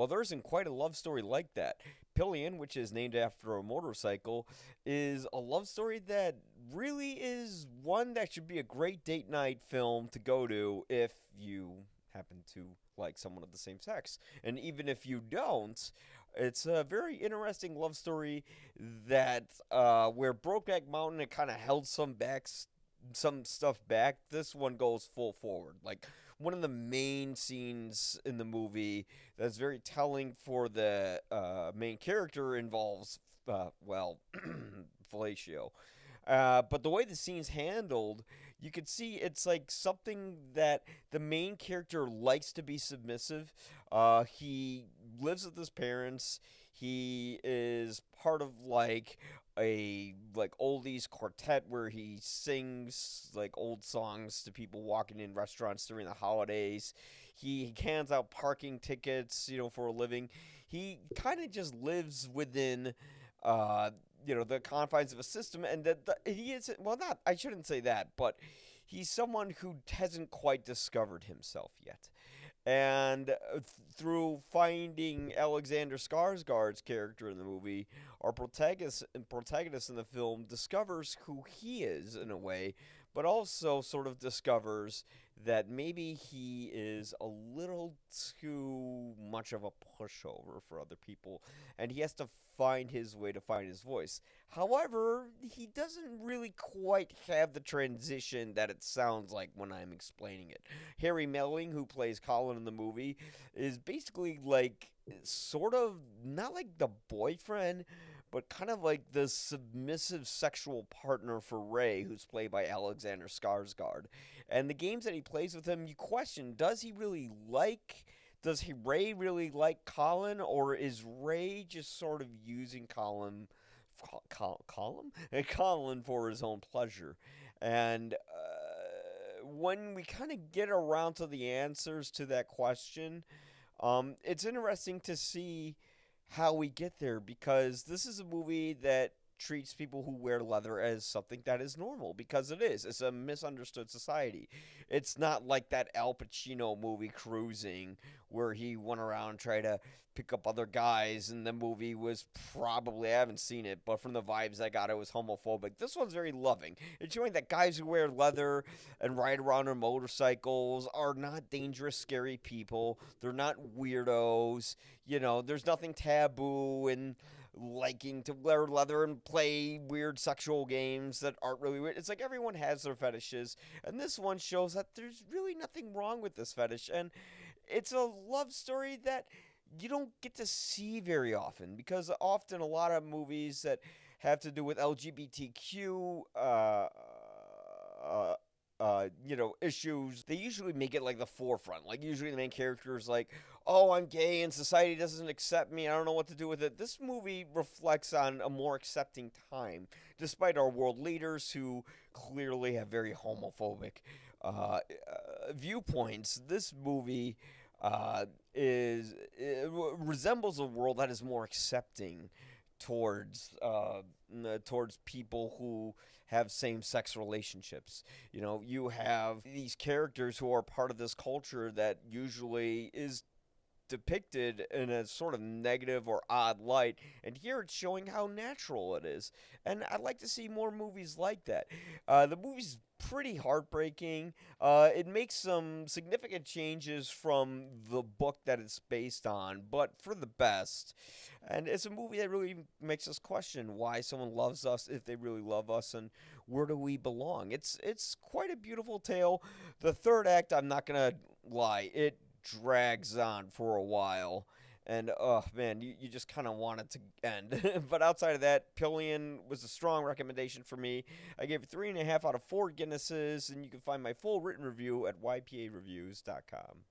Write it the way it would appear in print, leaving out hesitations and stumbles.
Well, there isn't quite a love story like that. Pillion, which is named after a motorcycle, is a love story that really is one that should be a great date night film to go to if you happen to like someone of the same sex. And even if you don't, it's a very interesting love story that where Brokeback Mountain it kind of held some stuff back. This one goes full forward. Like one of the main scenes in the movie that's very telling for the main character involves well fellatio. But the way the scene's handled, you could see it's like something that the main character likes to be submissive. He lives with his parents. He is part of like a like oldies quartet where he sings like old songs to people walking in restaurants during the holidays. He hands out parking tickets, for a living. He kind of just lives within uh the confines of a system, and that he is, well, not, I shouldn't say that, but he's someone who hasn't quite discovered himself yet. And through finding Alexander Skarsgård's character in the movie, our protagonist in the film discovers who he is in a way, but also sort of discovers that maybe he is a little too much of a pushover for other people, and he has to find his way to find his voice. However, he doesn't really quite have the transition that it sounds like when I'm explaining it. Harry Melling, who plays Colin in the movie, is basically like sort of not like the boyfriend, but kind of like the submissive sexual partner for Ray, who's played by Alexander Skarsgård. And the games that he plays with him, you question: does Ray really like Colin, or is Ray just sort of using Colin for his own pleasure? And when we kind of get around to the answers to that question, it's interesting to see how we get there, because this is a movie that treats people who wear leather as something that is normal, because it is. It's a misunderstood society. It's not like that Al Pacino movie Cruising, where he went around trying to pick up other guys, and the movie was probably, I haven't seen it, but from the vibes I got, it was homophobic. This one's very loving. It's showing that guys who wear leather and ride around on motorcycles are not dangerous, scary people. They're not weirdos. There's nothing taboo in liking to wear leather and play weird sexual games that aren't really weird. It's like everyone has their fetishes, and this one shows that there's really nothing wrong with this fetish, and it's a love story that you don't get to see very often, because often a lot of movies that have to do with LGBTQ issues, they usually make it like the forefront. Like, usually the main character is like, oh, I'm gay and society doesn't accept me. I don't know what to do with it. This movie reflects on a more accepting time, despite our world leaders who clearly have very homophobic viewpoints. This movie resembles a world that is more accepting towards people who have same-sex relationships. You have these characters who are part of this culture that usually is depicted in a sort of negative or odd light, and here it's showing how natural it is. And I'd like to see more movies like that. The movie's pretty heartbreaking. It makes some significant changes from the book that it's based on, but for the best. And it's a movie that really makes us question why someone loves us, if they really love us, and where do we belong. It's quite a beautiful tale. The third act, I'm not gonna lie, it drags on for a while, and oh man, you just kind of want it to end. But outside of that, Pillion was a strong recommendation for me. I gave it 3.5 out of 4 Guinnesses, and you can find my full written review at ypareviews.com.